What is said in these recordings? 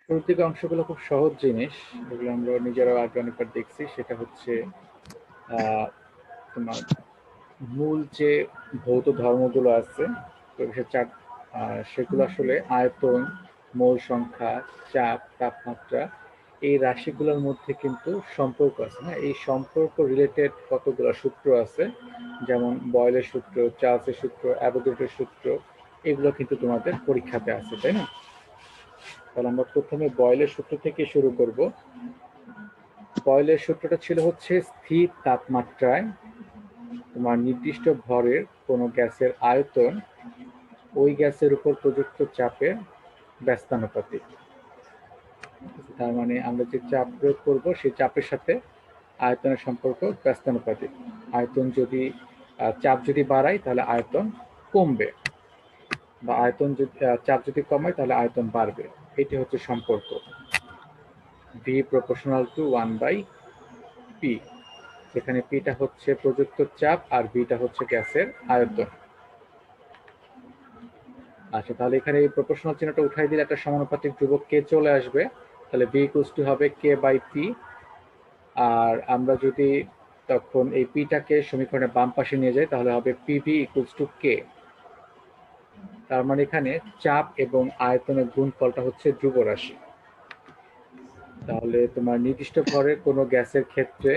শুরুর দিকে অংশগুলো খুব সহজ জিনিস, এগুলো আমরা নিজেরাও আগে অনেকবার দেখছি। সেটা হচ্ছে আহ, তোমার মূল যে ভৌত ধর্মগুলো আছে পরিবেশের চাপ, সেগুলো আসলে আয়তন, মোল সংখ্যা, চাপ, তাপমাত্রা, এই রাশিগুলোর মধ্যে কিন্তু সম্পর্ক আছে। হ্যাঁ, এই সম্পর্ক রিলেটেড কতগুলো সূত্র আছে, যেমন বয়েলের সূত্র, চার্লসের সূত্র, অ্যাভোগাড্রোর সূত্র, এগুলো কিন্তু তোমাদের পরীক্ষাতে আছে, তাই না? তাহলে আমরা প্রথমে বয়েলের সূত্র থেকে শুরু করব। বয়েলের সূত্রটা ছিল হচ্ছে স্থির তাপমাত্রায় তোমার নির্দিষ্ট ভরের কোনো গ্যাসের আয়তন ওই গ্যাসের উপর প্রযুক্ত চাপের ব্যস্তানুপাতিক। তার মানে আমরা যে চাপ প্রয়োগ করব সেই চাপের সাথে আয়তনের সম্পর্ক ব্যস্তানুপাতিক। আয়তন যদি চাপ যদি বাড়ায় তাহলে আয়তন কমবে, বা আয়তন যদি চাপ যদি কমায় তাহলে আয়তন বাড়বে। এটি হচ্ছে সম্পর্ক ভি প্রপোর্শনাল টু 1/p, যেখানে পিটা হচ্ছে প্রযুক্ত চাপ আর ভিটা হচ্ছে গ্যাসের আয়তন। আচ্ছা, তাহলে এখানে এই প্রপোর্শনাল চিহ্নটা উঠাই দিলে একটা সমানুপাতিক ধ্রুবক কে চলে আসবে। তাহলে বি ইকুয়ালস টু হবে কে বাই পি। আর আমরা যদি তখন এই পিটাকে সমীকরণের বাম পাশে নিয়ে যাই তাহলে হবে পিভি ইকুয়ালস টু কে। তার মানে এখানে চাপ এবং আয়তনের গুণফলটা হচ্ছে ধ্রুব রাশি। তাহলে তোমার নির্দিষ্ট ভরের কোনো গ্যাসের ক্ষেত্রে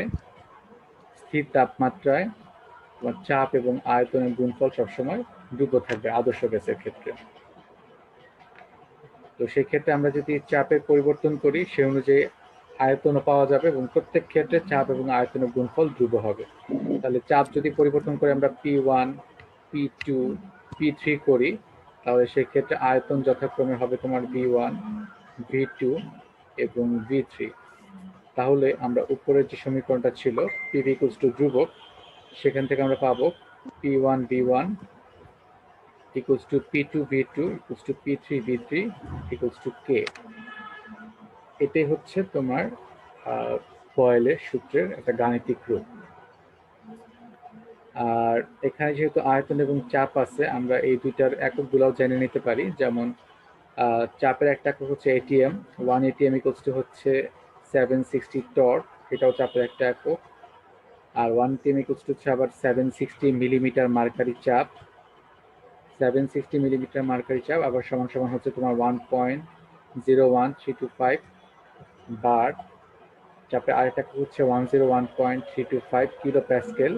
স্থির তাপমাত্রায় তোমার চাপ এবং আয়তনের গুণফল সবসময় ধ্রুব থাকবে আদর্শ গ্যাসের ক্ষেত্রে। তো সেই ক্ষেত্রে আমরা যদি চাপের পরিবর্তন করি সে অনুযায়ী আয়তনও পাওয়া যাবে, এবং প্রত্যেক ক্ষেত্রে চাপ এবং আয়তনের গুণফল ধ্রুব হবে। তাহলে চাপ যদি পরিবর্তন করে আমরা P1, P2, P3 করি, তাহলে সেই ক্ষেত্রে আয়তন যথাক্রমে হবে তোমার V1, V2 এবং V3। তাহলে আমরা উপরের যে সমীকরণটা ছিল PV ইকুয়ালস টু ধ্রুবক, সেখান থেকে আমরা পাবো P1 V1 equals to P2 V2 equals to P3 V3 equals to K। এটাই হচ্ছে তোমার বয়েলের সূত্রের একটা গাণিতিক রূপ। আর এখানে যেহেতু আয়তন এবং চাপ আছে, আমরা এই দুইটার এককগুলোও জেনে নিতে পারি। যেমন চাপের একটা একক হচ্ছে এটিএম, 1 এটিএম ইকুয়ালস টু হচ্ছে 760 টর্ক, এটাও চাপের একটা একক। আর 1 এটিএম ইকুয়ালস টু হচ্ছে আবার 760 মিলিমিটার মার্কারি চাপ। 760 মিলিমিটার মার্কারি চাপ আবার সমান সমান হচ্ছে তোমার 1.01325 বার। চাপের আরেকটা হচ্ছে 101.325 কিলো প্যাসকেল।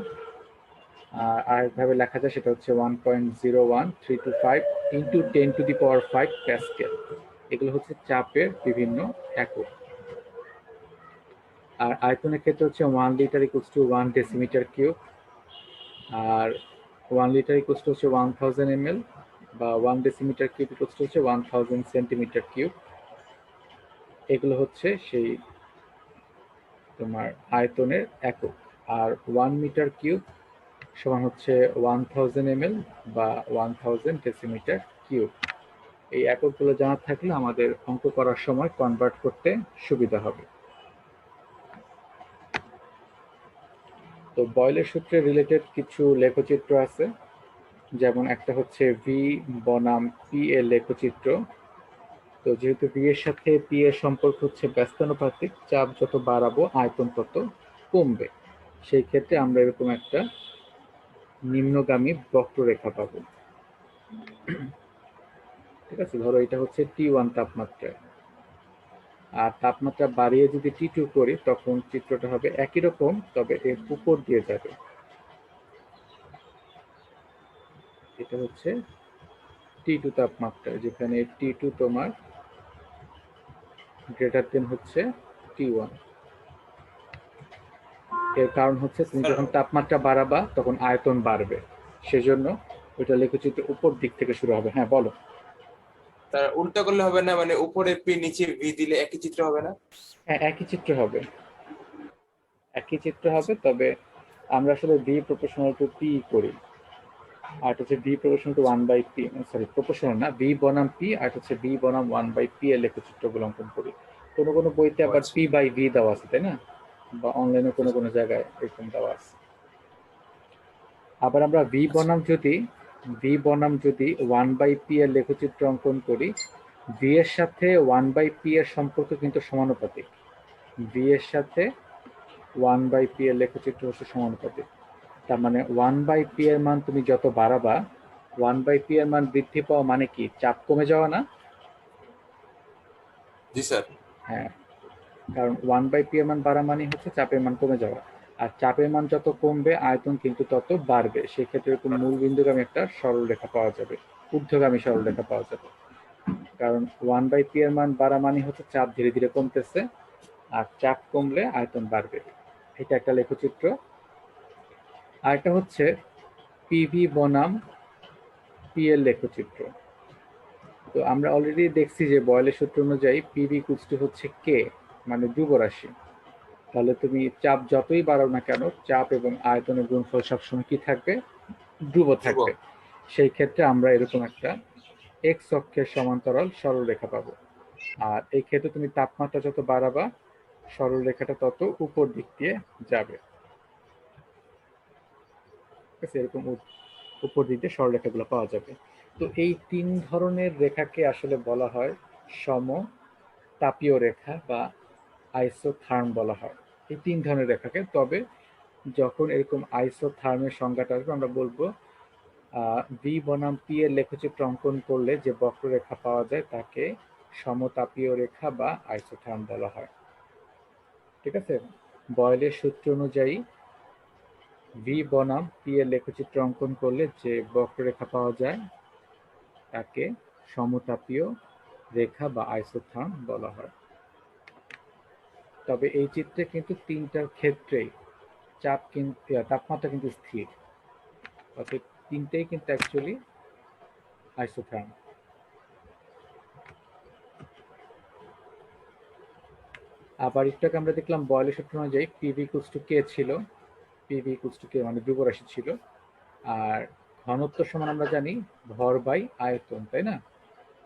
আর আরেকভাবে লেখা যায় সেটা হচ্ছে 1.01325 ইন্টু 10⁵ প্যাসকেল। এগুলো হচ্ছে চাপের বিভিন্ন একক। আর আয়তনের ক্ষেত্রে হচ্ছে 1 litre equals to 1 decimetre cube. আর 1 লিটার ইকুয়ালস টু হচ্ছে 1000 ml, বা 1 ডেসিমিটার কিউব ইকুয়ালস টু হচ্ছে 1000 সেন্টিমিটার কিউব। এগুলো হচ্ছে সেই তোমার আয়তনের একক। আর 1 মিটার কিউব সমান হচ্ছে 1000 ml বা 1000 ডেসিমিটার কিউব। এই এককগুলো জানা থাকলে আমাদের অঙ্ক করার সময় কনভার্ট করতে সুবিধা হবে। তো বয়েলের সূত্রে রিলেটেড কিছু লেখচিত্র আছে, যেমন একটা হচ্ছে ভি বনাম পি এর লেখচিত্র। তো যেহেতু ভি এর সাথে পি এর সম্পর্ক হচ্ছে ব্যস্তানুপাতিক, চাপ যত বাড়াবো আয়তন তত কমবে। সেই ক্ষেত্রে আমরা এরকম একটা নিম্নগামী বক্ররেখা পাবো। ঠিক আছে, ধরো এটা হচ্ছে T1 তাপমাত্রায়, আর তাপমাত্রা বাড়িয়ে যদি T2 করি তখন চিত্রটা হবে একই রকম, তবে এর উপর দিয়ে যাবে। এটা হচ্ছে T2 তাপমাত্রা, যেখানে T2 তোমার গ্রেটার দেন হচ্ছে T1। এর কারণ হচ্ছে তুমি স্যার, যখন তাপমাত্রা বাড়াবা তখন আয়তন বাড়বে, সেজন্য ওইটা লেখচিত্র উপর দিক থেকে শুরু হবে। হ্যাঁ, বলো। তার উল্টা করলে হবে না? মানে উপরে পি নিচে ভি দিলে একই চিত্র হবে না? হ্যাঁ, একই চিত্র হবে, একই চিত্র হবে, তবে আমরা আসলে ভি প্রপোর্শনাল টু পি করি। আর হচ্ছে B proportional to 1/p, sorry proportional না, বি বনাম পি, আর হচ্ছে বি বনাম 1/p এর লেখচিত্রগুলো অঙ্কন করি। কোনো কোনো বইতে ও আবার আচ্ছা। পি বাই ভি দেওয়া আছে, তাই না? বা অনলাইনে কোনো কোনো জায়গায় এরকম দেওয়া আছে। আবার আমরা ভি আচ্ছা। বনাম যদি 1/p এর লেখচিত্র অঙ্কন করি, ভি এর সাথে 1/p এর সম্পর্ক কিন্তু সমানুপাতিক। ভি এর সাথে 1/p এর লেখচিত্র হচ্ছে সমানুপাতিক। তার মানে 1/p এর মান তুমি যত বাড়াবা, 1/p এর মান বৃদ্ধি পাওয়া মানে কি? চাপ কমে যাওয়া না? জি স্যার। হ্যাঁ, কারণ 1/p এর মান বাড়া মানে হচ্ছে চাপের মান কমে যাওয়া। আর চাপের মান যত কমবে আয়তন কিন্তু তত বাড়বে। সেক্ষেত্রে এরকম মূল বিন্দুগামী একটা সরলরেখা পাওয়া যাবে, ঊর্ধ্বগামী সরলরেখা পাওয়া যাবে। কারণ 1/p এর মান বাড়া মানে হচ্ছে চাপ ধীরে ধীরে কমতেছে, আর চাপ কমলে আয়তন বাড়বে। এটা একটা লেখচিত্র। আর একটা হচ্ছে পিভি বনাম পি এর লেখচিত্র। তো আমরা অলরেডি দেখছি যে বয়েলের সূত্র অনুযায়ী পিভি ইকুয়ালস হচ্ছে কে, মানে ধ্রুব রাশি। তাহলে তুমি চাপ যতই বাড়াও না কেন, চাপ এবং আয়তনের গুণফল সবসময় কি থাকবে? ধ্রুব ধ্রুব। থাকবে। সেই ক্ষেত্রে আমরা এরকম একটা এক্স অক্ষের সমান্তরাল সরলরেখা পাবো। আর এই ক্ষেত্রে তুমি তাপমাত্রা যত বাড়াবা, সরলরেখাটা তত উপর দিক দিয়ে যাবে। ঠিক আছে, এরকম উপর দিক দিয়ে সরলরেখাগুলো পাওয়া যাবে। তো এই তিন ধরনের রেখাকে আসলে বলা হয় সমতাপীয় রেখা বা আইসোথার্ম বলা হয়, এই তিন ধরনের রেখাকে। তবে যখন এরকম আইসোথার্মের সংজ্ঞাটা আসবে আমরা বলবো ভি বনাম পি এর লেখচিত্র অঙ্কন করলে যে বক্ররেখা পাওয়া যায় তাকে সমতাপীয় রেখা বা আইসোথার্ম বলা হয়। ঠিক আছে, বয়েলের সূত্র অনুযায়ী ভি বনাম পি এর লেখচিত্র অঙ্কন করলে যে বক্ররেখা পাওয়া যায় তাকে সমতাপীয় রেখা বা আইসোথার্ম বলা হয়। তবে এই চিত্রে কিন্তু তিনটার ক্ষেত্রেই চাপ কিন্তু তাপমাত্রা কিন্তু স্থির, অর্থাৎ তিনটেই কিন্তু অ্যাকচুয়ালি আইসোথার্ম। আবার একটু আগে আমরা দেখলাম বয়েলের সূত্র অনুযায়ী পিভি ইকুয়ালস টু কে ছিল, পিভি ইকুয়ালস টু কে মানে ধ্রুব রাশি ছিল। আর ঘনত্ব সমান আমরা জানি ভর বাই আয়তন, তাই না?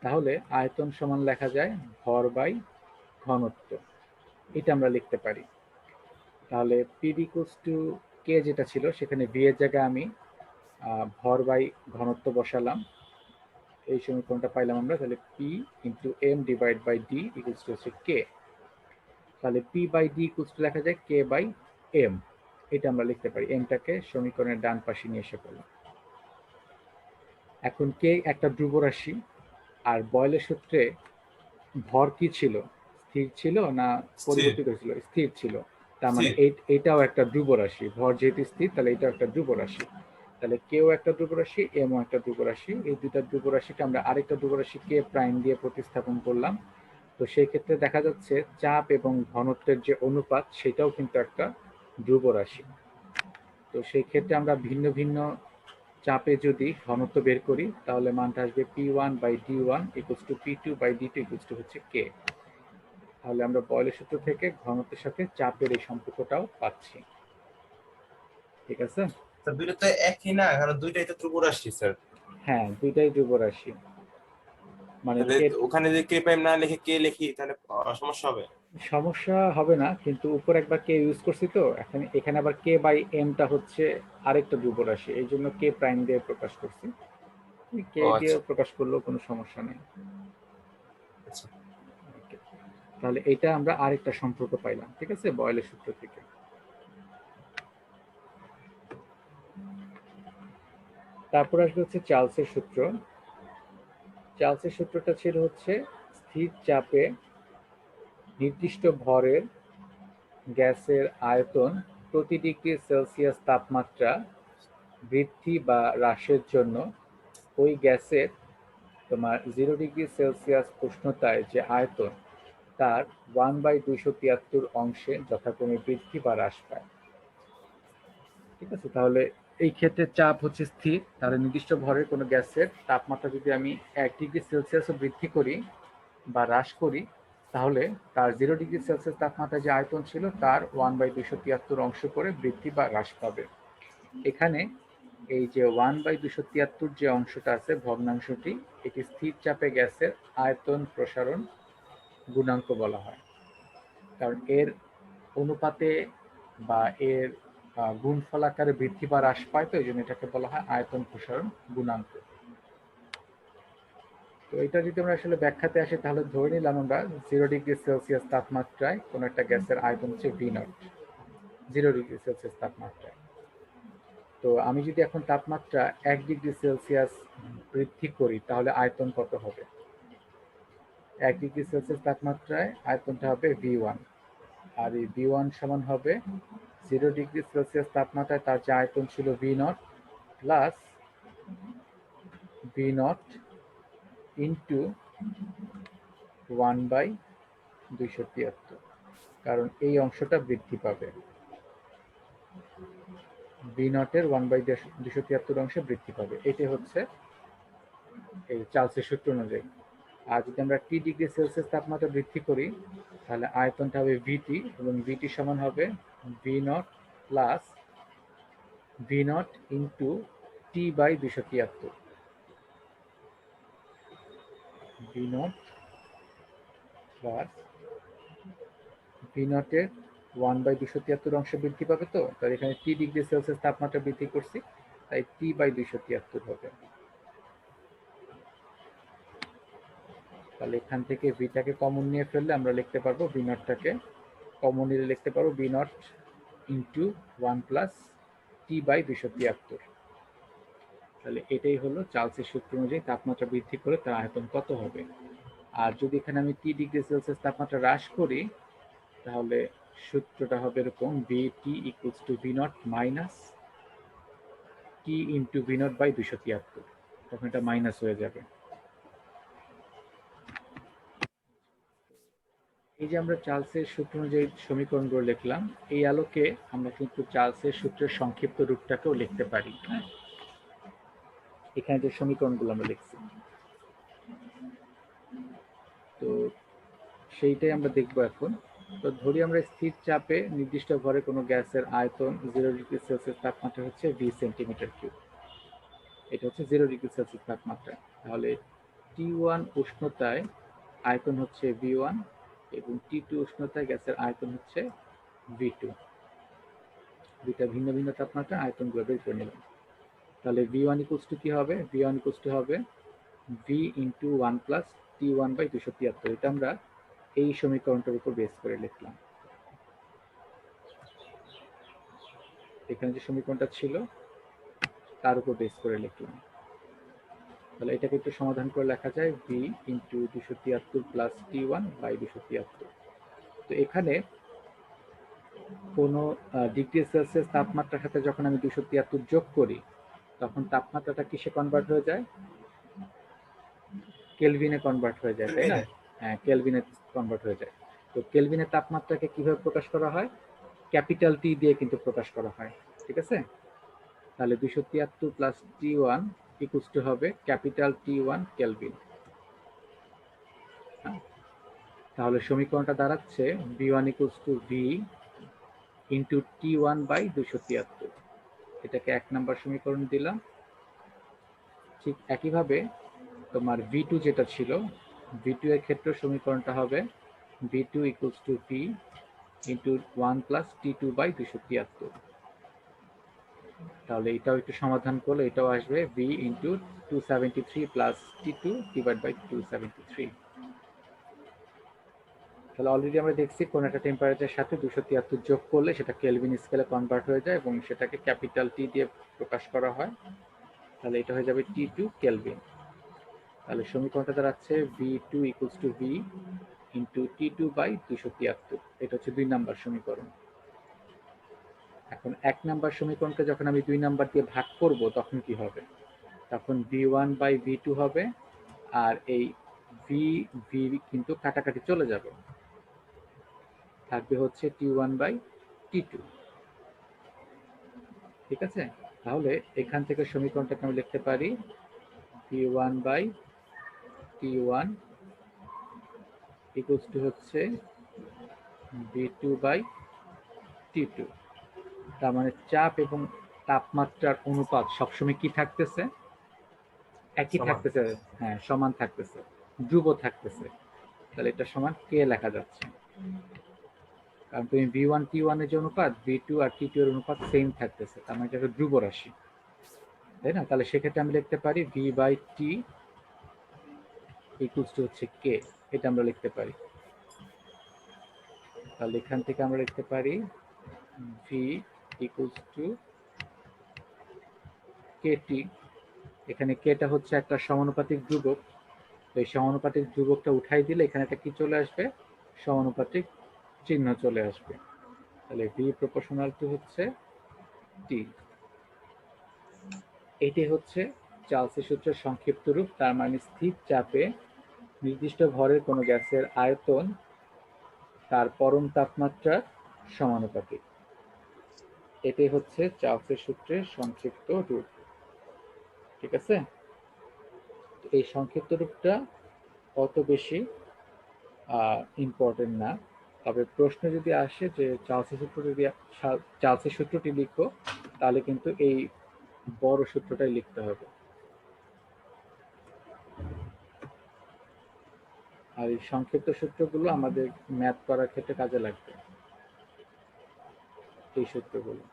তাহলে আয়তন সমান লেখা যায় ভর বাই ঘনত্ব, এটা আমরা লিখতে পারি। তাহলে পিভি ইকুয়ালস টু কে যেটা ছিল সেখানে ভি এর জায়গায় আমি ভর বাই ঘনত্ব বসালাম, এই সমীকরণটা পাইলাম আমরা। তাহলে P into M divide by D equals to হচ্ছে কে। তাহলে P by D equals to লেখা যায় কে বাই এম, এটা আমরা লিখতে পারি। এমটাকে সমীকরণের ডান পাশে নিয়ে এসে করলাম। এখন কে একটা ধ্রুব রাশি, আর বয়েলের সূত্রে ভর কি ছিল? স্থির ছিল না স্থির। পরিবর্তিত হয়েছিল? স্থির ছিল। তার মানে স্থির। এটাও একটা ধ্রুব রাশি। ভর যেহেতু স্থির তাহলে এটাও একটা ধ্রুব রাশি। তাহলে কেও একটা ধ্রুব রাশি, এমও একটা ধ্রুব রাশি। এই দুইটা ধ্রুব রাশিকে আমরা আরেকটা ধ্রুব রাশি কে প্রাইম দিয়ে প্রতিস্থাপন করলাম। তো সেই ক্ষেত্রে দেখা যাচ্ছে চাপ এবং ঘনত্বের যে অনুপাত সেটাও কিন্তু একটা ধ্রুব রাশি। তো সেই ক্ষেত্রে আমরা ভিন্ন ভিন্ন চাপে যদি ঘনত্ব বের করি তাহলে মানটা আসবে P1/D1 equals to P2/D2 equals to হচ্ছে কে। তাহলে আমরা বয়েলের সূত্র থেকে ঘনত্বের সাথে চাপের এই সম্পর্কটাও পাচ্ছি। ঠিক আছে? তো দুইটা তো একই না, কারণ দুইটাই তো ধ্রুব রাশি স্যার। হ্যাঁ, দুইটাই ধ্রুব রাশি। মানে তাহলে কে ওখানে যদি কে প্রাইম না লিখে কে লিখি তাহলে সমস্যা হবে। সমস্যা হবে না, কিন্তু উপর একবার কে ইউজ করছি তো এখন এখানে আবার কে বাই এমটা হচ্ছে আরেকটা ধ্রুব রাশি, এই জন্য কে প্রাইম দিয়ে প্রকাশ করছি। কে ও দিয়ে আচ্ছা। প্রকাশ করলেও কোনো সমস্যা নেই। আচ্ছা। Okay. তাহলে এটা আমরা আরেকটা সম্পর্ক পাইলাম, ঠিক আছে, বয়েলের সূত্র থেকে। তারপর আসবে হচ্ছে চার্লসের সূত্র। চার্লসের সূত্রটা ছিল হচ্ছে স্থির চাপে নির্দিষ্ট ভরের গ্যাসের আয়তন প্রতি ডিগ্রি সেলসিয়াস তাপমাত্রা বৃদ্ধি বা হ্রাসের জন্য ওই গ্যাসের তোমার 0 ডিগ্রি সেলসিয়াস উষ্ণতায় যে আয়তন তার 1/273 অংশে যথাক্রমে বৃদ্ধি বা হ্রাস পায়। ঠিক আছে, তাহলে এই ক্ষেত্রে চাপ হচ্ছে স্থির, তাহলে নির্দিষ্ট ভরের কোনো গ্যাসের তাপমাত্রা যদি আমি 1 ডিগ্রি সেলসিয়াসও বৃদ্ধি করি বা হ্রাস করি তাহলে তার 0 ডিগ্রি সেলসিয়াস তাপমাত্রা যে আয়তন ছিল তার 1/273 অংশ করে বৃদ্ধি বা হ্রাস পাবে। এখানে এই যে 1/273 যে অংশটা আছে ভগ্নাংশটি, এটি স্থির চাপে গ্যাসের আয়তন প্রসারণ গুণাঙ্ক বলা হয়। কারণ এর অনুপাতে বা এর গুণফল আকারে বৃদ্ধি বা হ্রাস পায়, তো এই জন্য এটাকে বলা হয় আয়তন প্রসারণ গুণাঙ্ক। তো এটা যদি আমরা আসলে ব্যাখ্যাতে আসি তাহলে ধরে নিলাম আমরা 0°C তাপমাত্রায় কোন একটা গ্যাসের আয়তন হচ্ছে ভি নট, 0°C তাপমাত্রায়। তো আমি যদি এখন তাপমাত্রা 1°C বৃদ্ধি করি তাহলে আয়তন কত হবে? 1°C তাপমাত্রায় আয়তনটা হবে V1, আর এই V1 সমান হবে 0°C তাপমাত্রায় তার যে আয়তন ছিল V0 প্লাস V0 ইন্টু 1/273, কারণ এই অংশটা বৃদ্ধি পাবে, V0 এর 1/273 অংশে বৃদ্ধি পাবে। এটাই হচ্ছে এই চার্লসের সূত্র অনুযায়ী। আর যদি আমরা T°C তাপমাত্রা বৃদ্ধি করি তাহলে আয়তনটা হবে VT, এবং VT সমান হবে V0 plus V0 into T/273, V0 plus V0 এর 1/273 অংশ বৃদ্ধি পাবে। তো তাহলে এখানে T°C তাপমাত্রা বৃদ্ধি করছি, তাই T/273 হবে। তাহলে এখান থেকে ভিটাকে কমন নিয়ে ফেললে আমরা লিখতে পারবো V0টাকে কমন নিলে লিখতে পারবো V0 ইন্টু 1 প্লাস T/273। তাহলে এটাই হলো চার্লসের সূত্র অনুযায়ী তাপমাত্রা বৃদ্ধি করে তার আয়তন কত হবে। আর যদি এখানে আমি T°C তাপমাত্রা হ্রাস করি তাহলে সূত্রটা হবে এরকম, VT equals to V0 minus T into V0/273, তখন এটা মাইনাস হয়ে যাবে। এই যে আমরা চার্লসের সূত্র অনুযায়ী সমীকরণগুলো লিখলাম, এই আলোকে আমরা কিন্তু চার্লসের সূত্রের সংক্ষিপ্ত রূপটাকেও লিখতে পারি। এখানে যে সমীকরণগুলো আমরা লিখছি, তো সেইটাই আমরা দেখবো এখন। তো ধরি আমরা স্থির চাপে নির্দিষ্ট ভরে কোনো গ্যাসের আয়তন 0°C তাপমাত্রা হচ্ছে 20 সেন্টিমিটার কিউব। এটা হচ্ছে 0°C তাপমাত্রা। তাহলে T1 উষ্ণতায় আয়তন হচ্ছে V1 এবং T2 উষ্ণতায় গ্যাসের আয়তন হচ্ছে V2। দুইটা ভিন্ন ভিন্ন তাপমাত্রা আয়তনগুলো বের করে নিলাম। তাহলে V1 ইকুয়ালস টু কি হবে? V1 ইকুয়ালস টু হবে V ইন্টু 1 প্লাস T1/273। এটা আমরা এই সমীকরণটার উপর বেস করে লিখলাম। এখানে যে সমীকরণটা ছিল তার উপর বেস করে লিখলাম। তাহলে এটাকে একটু সমাধান করে লেখা যায় V ইন্টু 273 প্লাস T1/273। তো এখানে কোনো ডিগ্রি সেলসিয়াস তাপমাত্রার সাথে যখন আমি 273 যোগ করি তখন তাপমাত্রাটা কিসে কনভার্ট হয়ে যায়? কেলভিনে কনভার্ট হয়ে যায়, তাই না? হ্যাঁ, কেলভিনে কনভার্ট হয়ে যায়। তো কেলভিনের তাপমাত্রাকে কিভাবে প্রকাশ করা হয়? ক্যাপিটাল টি দিয়ে কিন্তু প্রকাশ করা হয়, ঠিক আছে? তাহলে 273 প্লাস T1 ইকুয়ালস টু হবে ক্যাপিটাল T1 কেলভিন। তাহলে সমীকরণটা দাঁড়াচ্ছে V1 equals to V into T1/273। এটাকে 1 নম্বর সমীকরণ দিলাম। ঠিক একইভাবে তোমার V2 যেটা ছিল, V2 এর ক্ষেত্রে সমীকরণটা হবে V2 equals to V into 1 plus T2/273। তাহলে এটাও একটু সমাধান করলে এটাও আসবে V into 273 plus T2 divide by 273। তাহলে অলরেডি আমরা দেখছি কোন একটা টেম্পারেচারের সাথে 273 যোগ করলে সেটা কেলভিন স্কেলে কনভার্ট হয়ে যায় এবং সেটাকে ক্যাপিটাল টি দিয়ে প্রকাশ করা হয়। তাহলে এটা হয়ে যাবে T2 কেলভিন। তাহলে সমীকরণটা দাঁড়াচ্ছে V2 equals to V into T2/273। এটা হচ্ছে 2 নাম্বার সমীকরণ। এখন 1 নাম্বার সমীকরণকে যখন আমি 2 নাম্বার দিয়ে ভাগ করব তখন কি হবে? তখন V1/V2 হবে, আর এই V কিন্তু কাটাকাটি চলে যাবে, থাকবে হচ্ছে T1/T2। ঠিক আছে? তাহলে এখান থেকে সমীকরণটাকে আমি লিখতে পারি V1/T1 ইকুয়ালস টু হচ্ছে V2/T2। তার মানে চাপ এবং তাপমাত্রার অনুপাত সবসময় কি থাকতেছে? একই থাকতেছে। হ্যাঁ, সমান থাকতেছে, ধ্রুব থাকতেছে। তাহলে এটা সমান কে লেখা যাচ্ছে, কারণ তুমি V1 T1 এর যে অনুপাত, V2 আর T2 এর অনুপাত সেম থাকতেছে, তার মানে এটা ধ্রুব রাশি, তাই না? তাহলে সেক্ষেত্রে আমি লিখতে পারি V/T ইকুয়ালস টু হচ্ছে কে, এটা আমরা লিখতে পারি। তাহলে এখান থেকে আমরা লিখতে পারি ভি ইকুয়ালস টু কেটি। এখানে কেটা হচ্ছে একটা সমানুপাতিক ধ্রুবক, তো এই সমানুপাতিক ধ্রুবকটা উঠাই দিলে এখানে একটা কি চলে আসবে, সমানুপাতিক চিহ্ন চলে আসবে। তাহলে ভি প্রপোর্শনাল টু হচ্ছে টি। এটি হচ্ছে চার্লসের সূত্রের সংক্ষিপ্ত রূপ। তার মানে স্থির চাপে নির্দিষ্ট ভরের কোনো গ্যাসের আয়তন তার পরম তাপমাত্রার সমানুপাতিক। এটাই হচ্ছে চার্লসের সূত্রের সংক্ষিপ্ত রূপ। ঠিক আছে, এই সংক্ষিপ্ত রূপটা অত বেশি ইম্পর্টেন্ট না, তবে প্রশ্ন যদি আসে যে চার্লসের সূত্রটি লিখো, তাহলে কিন্তু এই বড় সূত্রটাই লিখতে হবে। আর এই সংক্ষিপ্ত সূত্রগুলো আমাদের ম্যাথ করার ক্ষেত্রে কাজে লাগবে, এই সূত্রগুলো।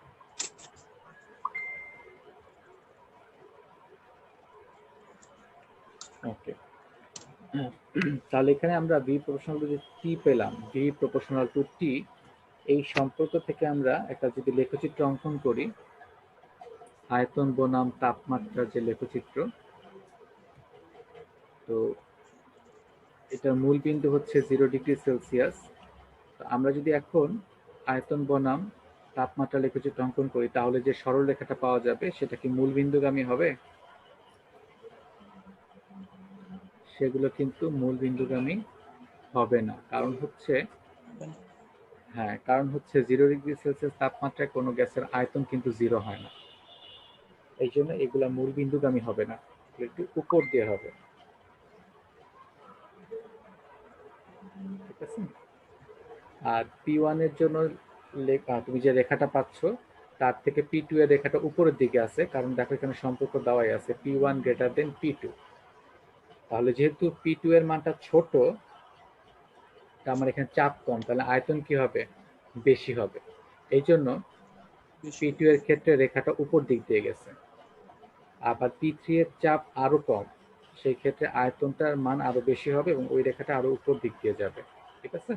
ওকে, তাহলে এখানে আমরা ভি প্রপোর্শনাল টু টি পেলাম, ভি প্রপোর্শনাল টু টি। এই সম্পর্ক থেকে আমরা একটা যদি লেখচিত্র অঙ্কন করি, আয়তন বনাম তাপমাত্রা যে লেখচিত্র, তো এটার মূল বিন্দু হচ্ছে 0°C। আমরা যদি এখন আয়তন বনাম তাপমাত্রা লেখচিত্র অঙ্কন করি, তাহলে যে সরল রেখাটা পাওয়া যাবে সেটা কি মূল বিন্দুগামী হবে? সেগুলো কিন্তু মূল বিন্দুগামী হবে না। কারণ হচ্ছে, হ্যাঁ, কারণ হচ্ছে 0°C তাপমাত্রায় কোনো গ্যাসের আয়তন কিন্তু 0 হয় না। এই জন্য এগুলা মূল বিন্দুগামী হবে না, একটু উপর দিয়ে হবে। ঠিক আছে, আর P1 এর জন্য তুমি যে রেখাটা পাচ্ছ তার থেকে P2 এর রেখাটা উপরের দিকে আছে, কারণ দেখো এখানে সম্পর্ক দেওয়াই আছে P1 গ্রেটার দেন P2। তাহলে যেহেতু P2 এর মানটা ছোট, আমার এখানে চাপ কম, তাহলে আয়তন কি হবে, বেশি হবে। এই জন্য P2 এর ক্ষেত্রে রেখাটা উপর দিক দিয়ে গেছে। আবার P3 এর চাপ আরো কম, সেই ক্ষেত্রে আয়তনটার মান আরো বেশি হবে এবং ওই রেখাটা আরো উপর দিক দিয়ে যাবে। ঠিক আছে,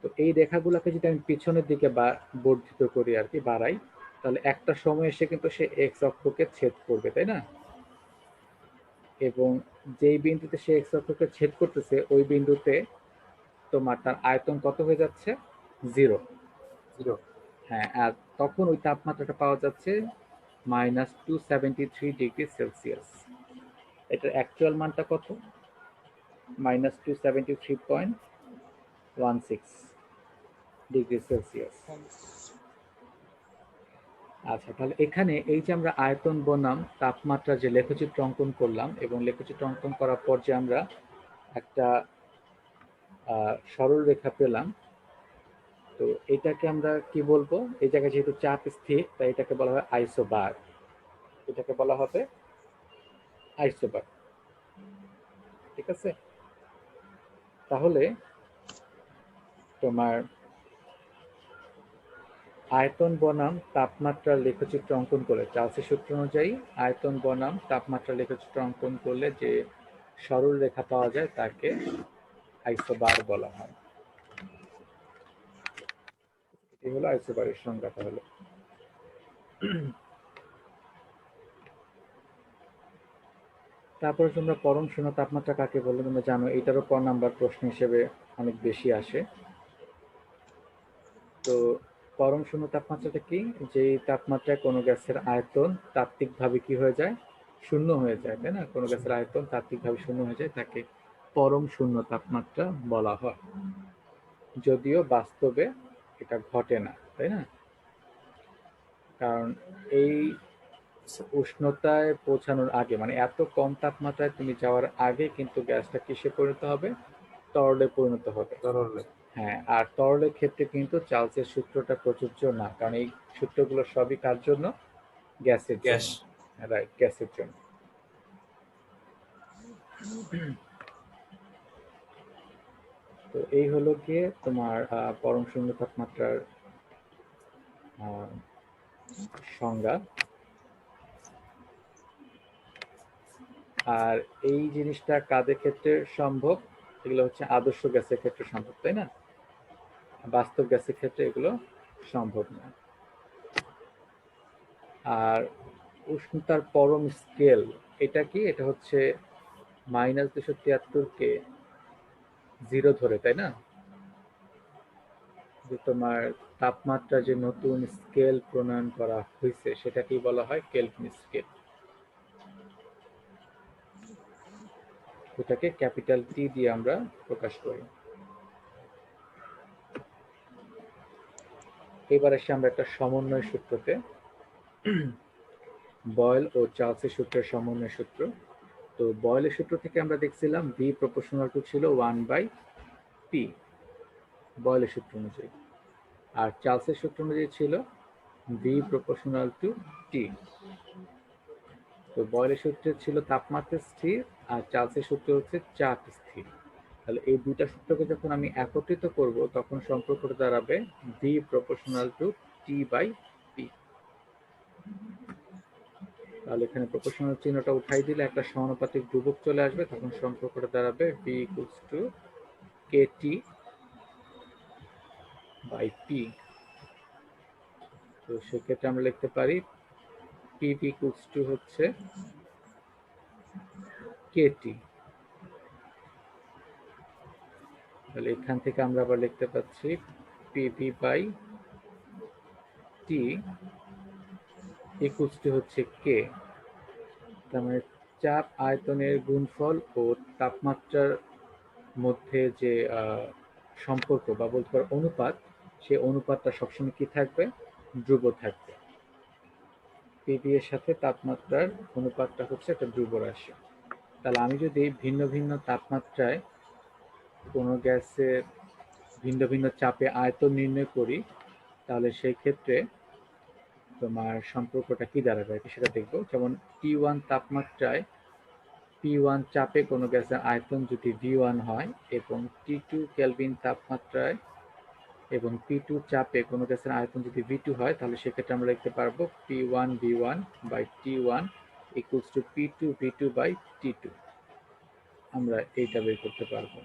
তো এই রেখাগুলোকে যদি আমি পিছনের দিকে বর্ধিত করি আর কি, বাড়াই, তাহলে একটা সময় এসে কিন্তু সে এক্স অক্ষকে ছেদ করবে, তাই না? এবং যেই বিন্দুতে সে এক্স অক্ষকে ছেদ করতেছে ওই বিন্দুতে তোমার তার আয়তন কত হয়ে যাচ্ছে, 0। হ্যাঁ, আর তখন ওই তাপমাত্রাটা পাওয়া যাচ্ছে -273°C। এটার অ্যাকচুয়াল মানটা কত, -273.16°C। আচ্ছা, তাহলে এখানে এই যে আমরা আয়তন বনাম তাপমাত্রা যে লেখচিত্র অঙ্কন করলাম, এবং লেখচিত্র অঙ্কন করার পর যে আমরা একটা সরল রেখা পেলাম, তো এটাকে আমরা কি বলবো, এই জায়গায় যেহেতু চাপ স্থির তাই এটাকে বলা হয় আইসোবার। এটাকে বলা হবে আইসোবার। ঠিক আছে, তাহলে তোমার আয়তন বনাম তাপমাত্রার লেখচিত্র অঙ্কন করে চার্লসের সূত্র অনুযায়ী আয়তন বনাম তাপমাত্রার লেখচিত্র অঙ্কন করলে যে সরল রেখা পাওয়া যায় তাকে আইসোবার বলা হয়। এই হলো আইসোবারের সংজ্ঞা। তাহলে তারপরে তোমরা পরম শূন্য তাপমাত্রা কাকে বলে তোমরা জানো, এটারও ক নাম্বার প্রশ্ন হিসেবে অনেক বেশি আসে। তো পরম শূন্য তাপমাত্রাটা কি, যে তাপমাত্রায় কোনো গ্যাসের আয়তন তাত্ত্বিকভাবে কি হয়ে যায়, শূন্য হয়ে যায়, তাই না? কোনো গ্যাসের আয়তন তাত্ত্বিকভাবে শূন্য হয়ে যায় তাকে পরম শূন্য তাপমাত্রা বলা হয়। যদিও বাস্তবে এটা ঘটে না, তাই না? কারণ এই উষ্ণতায় পৌঁছানোর আগে, মানে এত কম তাপমাত্রায় তুমি যাওয়ার আগে কিন্তু গ্যাসটা কিসে পরিণত হবে, তরলে পরিণত হবে। হ্যাঁ, আর তরলের ক্ষেত্রে কিন্তু চার্লসের সূত্রটা প্রযোজ্য না, কারণ এই সূত্রগুলো সবই কার জন্য, গ্যাসের জন্য। রাইট, গ্যাসের জন্য। তো এই হলো গিয়ে তোমার পরম শূন্য তাপমাত্রার সংজ্ঞা। আর এই জিনিসটা কাদের ক্ষেত্রে সম্ভব? এগুলো হচ্ছে আদর্শ গ্যাসের ক্ষেত্রে সম্ভব, তাই না? বাস্তব গ্যাসের ক্ষেত্রে এগুলো সম্ভব না। আর উষ্ণতার পরম স্কেল এটা কি? এটা হচ্ছে -273 কে 0 ধরে, তাই না? যে তোমার তাপমাত্রা যে নতুন স্কেল প্রণয়ন করা হয়েছে সেটাকেই বলা হয় কেলভিন স্কেল। এটাকে ক্যাপিটাল টি দিয়ে আমরা প্রকাশ করি। এবার এসে আমরা একটা সমন্বয় সূত্রতে, বয়েল ও চার্লসের সূত্রের সমন্বয় সূত্র। তো বয়েলের সূত্র থেকে আমরা দেখছিলাম ভি প্রপোর্শনাল টু ছিল 1/p, বয়েলের সূত্র অনুযায়ী। আর চার্লসের সূত্র অনুযায়ী ছিল ভি প্রপোর্শনাল টু টি। তো বয়েলের সূত্রে ছিল তাপমাত্রা স্থির, আর চার্লসের সূত্র হচ্ছে চাপ স্থির। তাহলে এই দুইটা সূত্রকে যখন আমি একত্রিত করব তখন সম্পর্কটা দাঁড়াবে V proportional to T by P. তাহলে এখানে প্রপোর্শনাল চিহ্নটা উঠাই দিলে একটা সমানুপাতিক ধ্রুবক চলে আসবে, তখন সম্পর্কটা দাঁড়াবে V equals to K T by P. তো সেক্ষেত্রে আমরা লিখতে পারি পি ভি ইকুয়ালস টু হচ্ছে কে টি। তাহলে এখান থেকে আমরা আবার লিখতে পাচ্ছি P V by T equals to হচ্ছে কে। তার মানে চাপ আয়তনের গুণফল ও তাপমাত্রার মধ্যে যে সম্পর্ক বা বলতে পারো অনুপাত, সেই অনুপাতটা সবসময় কি থাকবে? ধ্রুব থাকবে। পিভি এর সাথে তাপমাত্রার অনুপাতটা হচ্ছে একটা ধ্রুব রাশি। তাহলে আমি যদি ভিন্ন ভিন্ন তাপমাত্রায় কোনো গ্যাসের ভিন্ন ভিন্ন চাপে আয়তন নির্ণয় করি, তাহলে সেই ক্ষেত্রে তোমার সম্পর্কটা কি দাঁড়াবে সেটা দেখবো। যেমন T1 তাপমাত্রায় P1 চাপে কোনো গ্যাসের আয়তন যদি V1 হয় এবং T2 কেলভিন তাপমাত্রায় এবং P2 চাপে কোনো গ্যাসের আয়তন যদি V2 হয়, তাহলে সেক্ষেত্রে আমরা লিখতে পারবো P1 V1 by T1 equals to P2 V2 by T2। আমরা এইটা বের করতে পারবো।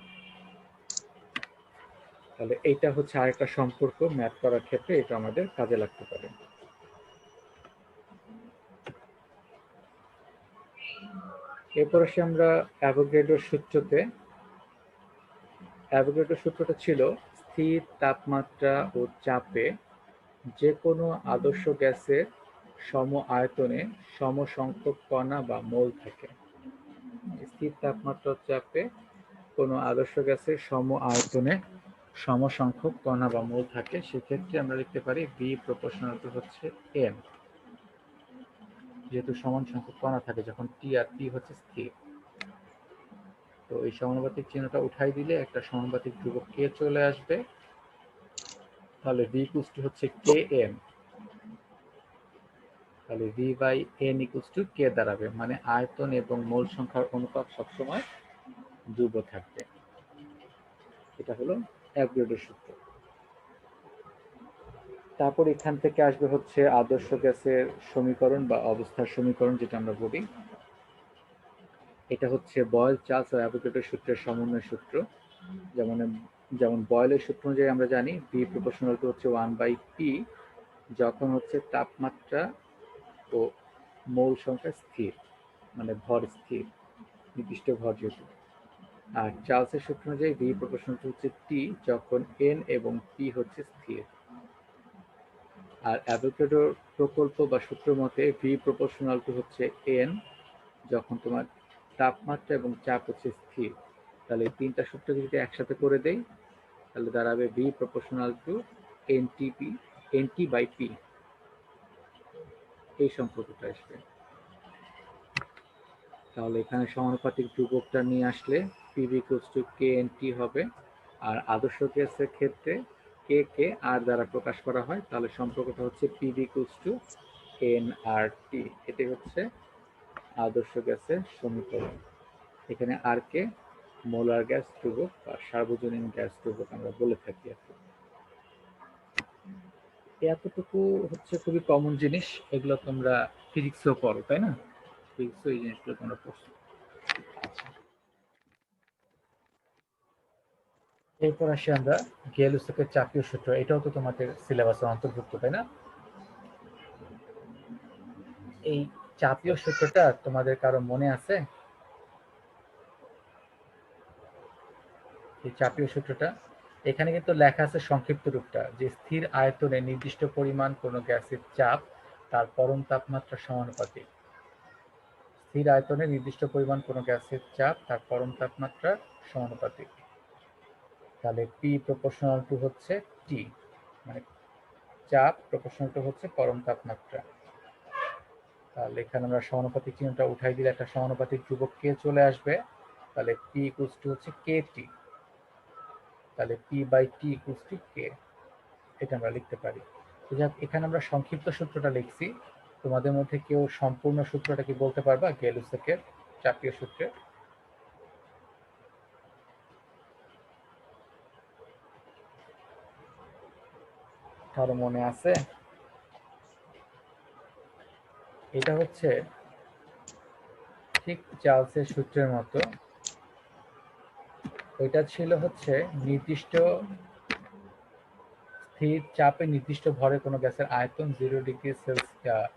তাহলে এইটা হচ্ছে আরেকটা সম্পর্ক, ম্যাথ করার ক্ষেত্রে এটা আমাদের কাজে লাগতে পারে। এরপর আসি আমরা অ্যাভোগাড্রোর সূত্রতে। অ্যাভোগাড্রোর সূত্রটা ছিল স্থির তাপমাত্রা ও চাপে যে কোনো আদর্শ গ্যাসের সম আয়তনে সম সংখ্যক কণা বা মোল থাকে। স্থির তাপমাত্রা ও চাপে কোনো আদর্শ গ্যাসের সম আয়তনে সম সংখ্যক কণা বা মোল থাকে, সেক্ষেত্রে আমরা লিখতে পারি বি প্রপোর্শনাল টু হচ্ছে এম। যেহেতু সমান সংখ্যক কণা থাকে যখন টি আর পি হচ্ছে স্থির, তো এই সমানুপাতিক চিহ্নটা উঠাই দিলে একটা সমানুপাতিক ধ্রুবক কে চলে আসবে। তাহলে ভি ইকুয়ালস টু হচ্ছে কে এম। তাহলে V by N equals to K দাঁড়াবে, মানে আয়তন এবং মোল সংখ্যার অনুপাত সবসময় ধ্রুব থাকবে। এটা হলো অ্যাভোগাড্রোর সূত্র। তারপর এখান থেকে আসবে হচ্ছে আদর্শ গ্যাসের সমীকরণ বা অবস্থার সমীকরণ, যেটা আমরা বলি। এটা হচ্ছে বয়েল, চার্লস ও অ্যাভোগাড্রোর সূত্রের সমন্বয় সূত্র। যেমন যেমন বয়েলের সূত্র অনুযায়ী আমরা জানি ভি প্রপোর্শনাল টু হচ্ছে 1/p, যখন হচ্ছে তাপমাত্রা ও মোল সংখ্যা স্থির, মানে ভর স্থির, নির্দিষ্ট ভর যেহেতু। আর চার্লসের সূত্র অনুযায়ী ভি প্রপোর্শনাল টু হচ্ছে টি, যখন এন এবং পি হচ্ছে স্থির। আর অ্যাভোগাড্রোর প্রকল্প বা সূত্র মতে ভি প্রপোর্শনাল টু হচ্ছে এন, যখন তোমার তাপমাত্রা এবং চাপ হচ্ছে স্থির। তাহলে এই তিনটা সূত্রকে যদি একসাথে করে দেই, তাহলে দাঁড়াবে V proportional to NTP, NT by P. এই সম্পর্কটা আসবে। তাহলে এখানে সমানুপাতিক ধ্রুবকটা নিয়ে আসলে PV equals to K N T হবে। আর আদর্শ গ্যাসের ক্ষেত্রে কে কে আর দ্বারা প্রকাশ করা হয়, তাহলে সম্পর্কটা হচ্ছে পিভি ইকুয়ালস টু এন আর টি। এটাই হচ্ছে আদর্শ গ্যাসের সমীকরণ। এখানে আর কে মোলার গ্যাস ধ্রুবক বা সার্বজনীন গ্যাস ধ্রুবক আমরা বলে থাকি। এতটুকু হচ্ছে খুবই কমন জিনিস, এগুলো তোমরা ফিজিক্সেও পড়ো, তাই না? ফিজিক্সও এই জিনিসগুলো তোমরা পড়ছো। এরপর আসি আমরা গিয়ার-লুসাকের চাপীয় সূত্র। এটাও তো তোমাদের সিলেবাসের অন্তর্ভুক্ত, তাই না? এই চাপীয় সূত্রটা তোমাদের কারো মনে আছে? এই চাপীয় সূত্রটা এখানে কিন্তু লেখা আছে সংক্ষিপ্ত রূপটা, যে স্থির আয়তনে নির্দিষ্ট পরিমাণ কোনো গ্যাসের চাপ তার পরম তাপমাত্রা সমানুপাতিক। স্থির আয়তনে নির্দিষ্ট পরিমাণ কোনো গ্যাসের চাপ তার পরম তাপমাত্রা সমানুপাতিক। তাহলে পি প্রপোর্শনাল টু হচ্ছে টি, মানে চাপ প্রপোর্শনাল টু হচ্ছে পরম তাপমাত্রা। তাহলে এখানে আমরা সমানুপাতিক চিহ্নটা উঠাই দিলে একটা সমানুপাতিক ধ্রুবক কে চলে আসবে। তাহলে পি ইকুয়ালস টু হচ্ছে কে টি। তাহলে P by T equals to K, এটা আমরা লিখতে পারি। তো যাক, এখানে আমরা সংক্ষিপ্ত সূত্রটা লিখছি। তোমাদের মধ্যে কেউ সম্পূর্ণ সূত্রটা কি বলতে পারবা গেলুসেকের চাপীয় সূত্রের? কারো মনে আছে? এটা হচ্ছে ঠিক চার্লসের সূত্রের মতো। ওইটা ছিল হচ্ছে নির্দিষ্ট স্থির চাপে নির্দিষ্ট ভরে কোনো গ্যাসের আয়তন 0 ডিগ্রি সেলসিয়াস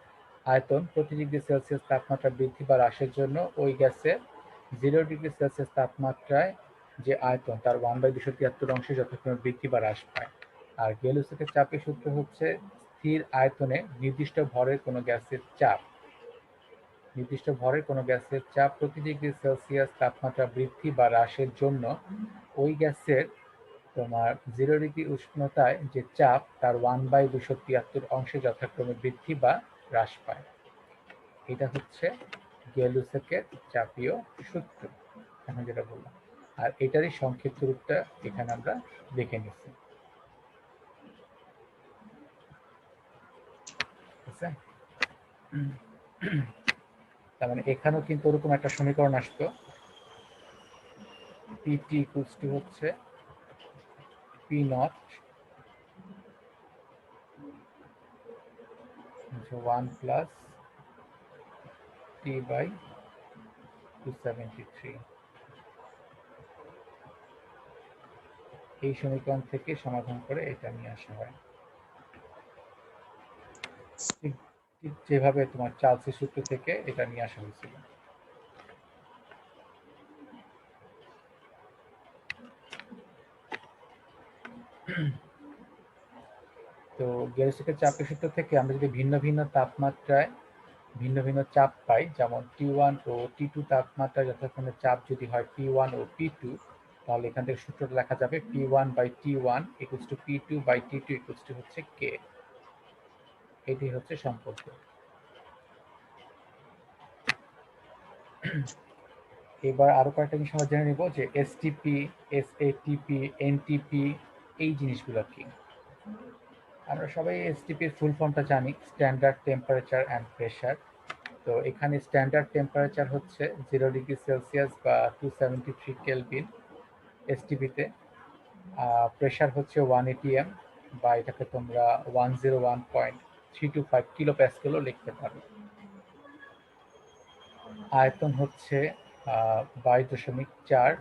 প্রতি ডিগ্রি সেলসিয়াস তাপমাত্রা বৃদ্ধি বা হ্রাসের জন্য ওই গ্যাসের 0 ডিগ্রি সেলসিয়াস তাপমাত্রায় যে আয়তন তার 1/273 অংশে যথাক্রমে বৃদ্ধি বা হ্রাস পায়। আর গেলুসেকের চাপের সূত্র হচ্ছে স্থির আয়তনে নির্দিষ্ট ভরের কোনো গ্যাসের চাপ প্রতি ডিগ্রি সেলসিয়াস তাপমাত্রা বৃদ্ধি বা হ্রাসের জন্য ওই গ্যাসের তোমার 0 ডিগ্রি উষ্ণতায় যে চাপ তার 1/273 অংশে যথাক্রমে বৃদ্ধি বা হ্রাস পায়। এটা হচ্ছে গেলুসেকের চাপীয় সূত্র, এখন যেটা বললাম। আর এটারই সংক্ষিপ্ত রূপটা এখানে আমরা দেখে নিচ্ছি। তার মানে এখানেও কিন্তু ওরকম একটা সমীকরণ আসতো, পিটি ইকুয়ালস টু হচ্ছে P naught 1 plus T by 273। এই সমীকরণ থেকে সমাধান করে এটা নিয়ে আসা হয়। ঠিক যেভাবে তোমার চার্লসের সূত্র থেকে এটা নিয়ে আসা হয়েছিল। তো গেলুসেকের চাপের সূত্র থেকে আমরা যদি ভিন্ন ভিন্ন তাপমাত্রায় ভিন্ন ভিন্ন চাপ পাই, যেমন T1 ও T2 তাপমাত্রা যথাক্রমে চাপ যদি হয় P1 ও P2, তাহলে এখান থেকে সূত্রটা লেখা যাবে P1 by T1 equals to P2 by T2 equals to হচ্ছে K। এটি হচ্ছে সম্পর্ক। এবার আরো কয়েকটা জিনিস আমরা জেনে নিব, যে এসটিপি, এসএটিপি, এনটিপি এই জিনিসগুলো কি। আমরা সবাই এসটিপির ফুল ফর্মটা জানি, স্ট্যান্ডার্ড টেম্পারেচার অ্যান্ড প্রেশার। তো এখানে স্ট্যান্ডার্ড টেম্পারেচার হচ্ছে 0 ডিগ্রি সেলসিয়াস বা 273 কেলভিন এসটিপিতে। প্রেশার হচ্ছে 1 এটিএম, বা এটাকে তোমরা 101.325 কিলো প্যাসকেলও লিখতে পারো। আয়তন হচ্ছে 22.4,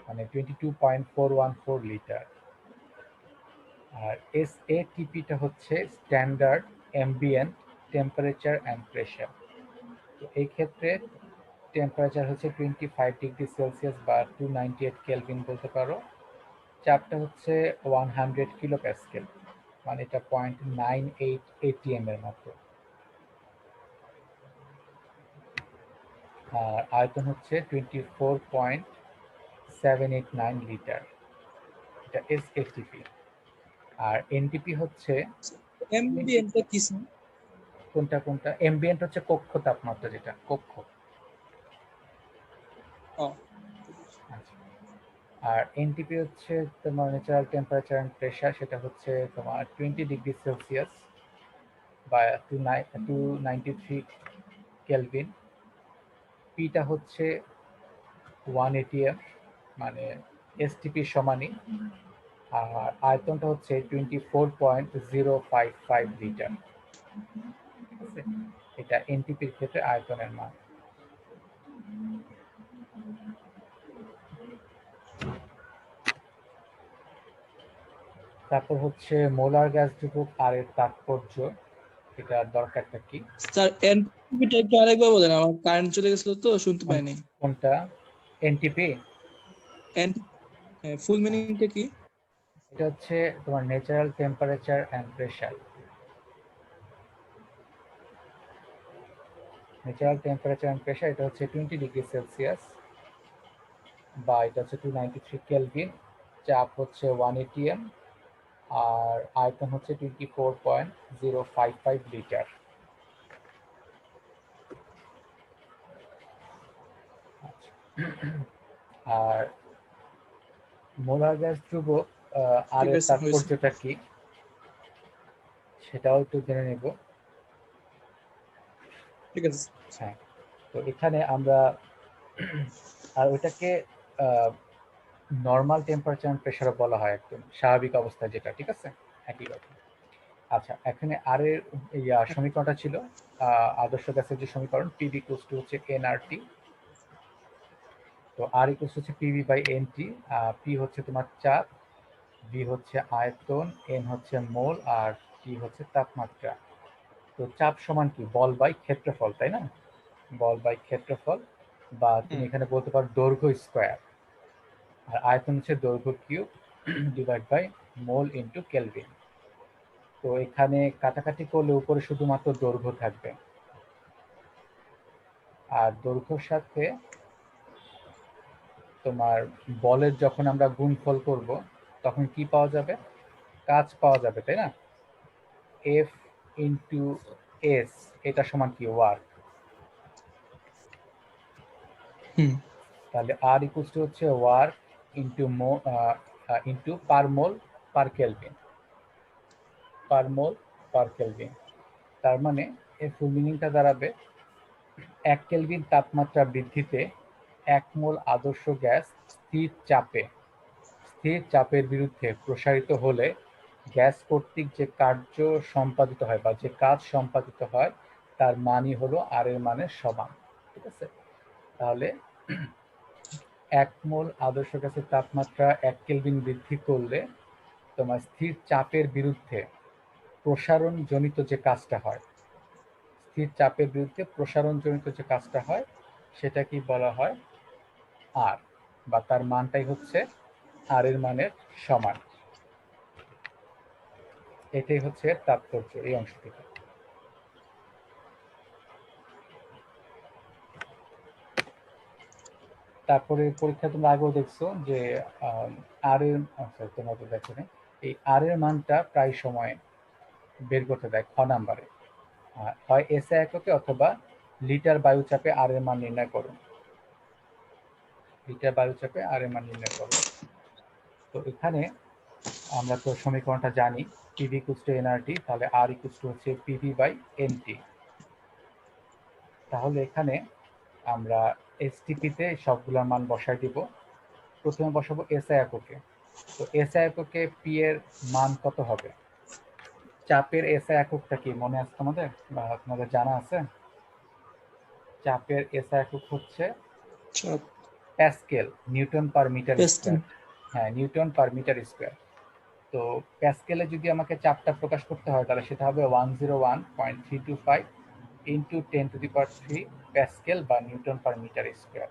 মানে 22.414 লিটার। আর এসএটিপিটা হচ্ছে standard ambient temperature and pressure. তো এই ক্ষেত্রে টেম্পারেচার হচ্ছে 25 ডিগ্রি সেলসিয়াস বা 298 কেলভিন বলতে পারো। চাপটা হচ্ছে 100 কিলো প্যাসকেল, মানে এটা 0.98 এটিএম এর মতো। আর আয়তন হচ্ছে 24.789 লিটার, এটা এসএটিপি। আর এনটিপি হচ্ছে এমবিএনটা কি স্যার? কোনটা কোনটা? এমবিয়েন্ট হচ্ছে কক্ষ তাপমাত্রা, যেটা কক্ষ। আচ্ছা। আর এনটিপি হচ্ছে তোমার ন্যাচারাল টেম্পারেচার অ্যান্ড প্রেশার, সেটা হচ্ছে তোমার 20 ডিগ্রি সেলসিয়াস বা 293 কেলভিন। পিটা হচ্ছে 1 এটিএম, মানে এসটিপির সমানই। আর আয়তনটা হচ্ছে 24.055 লিটার। ঠিক আছে, এটা এনটিপির ক্ষেত্রে আয়তনের মান। তারপর হচ্ছে মোলার গ্যাস ধ্রুবক আর এর তাৎপর্য, এটার দরকারটা কি? স্যার এনপিটা একটু আরেকবার বলেন, আমার কারেন্ট চলে গেছিল তো শুনতে পাইনি। কোনটা? এনটিপি? এন ফুল মিনিংটা কি? এটা হচ্ছে তোমার natural temperature and pressure. Natural temperature and pressure এটা হচ্ছে 20°C, বা এটা হচ্ছে 293 কেলভিন। চাপ হচ্ছে 1 atm, আর আয়তন হচ্ছে 24.055 লিটার। আর মোলার গ্যাস ধ্রুবক আর ঠিক এর আছে, হয়েছে। তাৎপর্যটা কি সেটাও একটু জেনে নেব। ঠিক আছে। হ্যাঁ, তো এখানে আমরা আর ওইটাকে নর্মাল টেম্পারেচার অ্যান্ড প্রেশারও বলা হয়, একদম স্বাভাবিক অবস্থায় যেটা, ঠিক আছে, একই কথা। আচ্ছা, এখানে আর এর সমীকরণটা ছিল আদর্শ গ্যাসের যে সমীকরণ, পিভি ইকুয়ালস টু হচ্ছে এনআরটি। তো আর ইকুয়ালস হচ্ছে পিভি বাই এনটি। পি হচ্ছে তোমার চাপ, ভি হচ্ছে আয়তন, এন হচ্ছে মোল, আর টি হচ্ছে তাপমাত্রা। তো চাপ সমান কি? বল বাই ক্ষেত্রফল, তাই না? বল বাই ক্ষেত্রফল, বা তুমি এখানে বলতে পারো দৈর্ঘ্য স্কোয়ার। আর আয়তন হচ্ছে দৈর্ঘ্য cube divide by mole into kelvin. তো এখানে কাটাকাটি করলে উপরে শুধুমাত্র দৈর্ঘ্য থাকবে, আর দৈর্ঘ্যের সাথে তোমার বলের যখন আমরা গুণফল করব তখন কি পাওয়া যাবে? কাজ পাওয়া যাবে, তাই না? এফ ইন্টু এস, এটা সমান কি? ওয়ার্ক। হুম। তাহলে আর ইকুয়ালস টু হচ্ছে ওয়ার্ক ইন্টু ইন্টু পার mole per kelvin, per mole per kelvin. তার মানে এর ফুল মিনিংটা দাঁড়াবে 1 কেলভিন তাপমাত্রা বৃদ্ধিতে 1 মোল আদর্শ গ্যাস স্থির চাপের বিরুদ্ধে প্রসারিত হলে গ্যাস কর্তৃক যে কার্য সম্পাদিত হয় বা যে কাজ সম্পাদিত হয় তার মানই হলো আর এর মানের সমান, ঠিক আছে? তাহলে 1 মোল আদর্শ গ্যাসের তাপমাত্রা 1 কেলভিন বৃদ্ধি করলে তোমার স্থির চাপের বিরুদ্ধে প্রসারণজনিত যে কাজটা হয়, স্থির চাপের বিরুদ্ধে প্রসারণজনিত যে কাজটা হয় সেটা কি বলা হয়? আর, বা তার মানটাই হচ্ছে আর এর মানের সমান। এটাই হচ্ছে তাৎপর্য এই অংশ থেকে। তারপরে পরীক্ষা তোমরা আগেও দেখছো যে আর এর, তোমরা তো দেখো না, এই আর এর মানটা প্রায় সময় বের করতে দেয় খ নাম্বারে, হয় এসআই এককে অথবা লিটার বায়ুচাপে আর এর মান নির্ণয় করো। লিটার বায়ুচাপে আর এর মান নির্ণয় করো। তো এখানে আমরা তো সমীকরণটা জানি, পিভি ইকুয়ালস টু এনআরটি, তাহলে আর ইকুয়ালস টু হচ্ছে পিভি বাই এনটি। তাহলে এখানে আমরা এসটিপিতে সবগুলোর মান বসাই দিব। প্রথমে বসাবো এসআই এককে। তো এসআই এককে পি এর মান কত হবে? চাপের এসআই এককটা কি মনে আছে তোমাদের, বা তোমাদের জানা আছে? চাপের এসআই একক হচ্ছে চাপ pascal, newton per metre pascal. Square. হ্যাঁ, নিউটন পার মিটার স্কোয়ার। তো প্যাসকেলে যদি আমাকে চাপটা প্রকাশ করতে হয় তাহলে সেটা হবে 101.325 ইন্টু 10⁻³ প্যাসকেল বা নিউটন পার মিটার স্কোয়ার,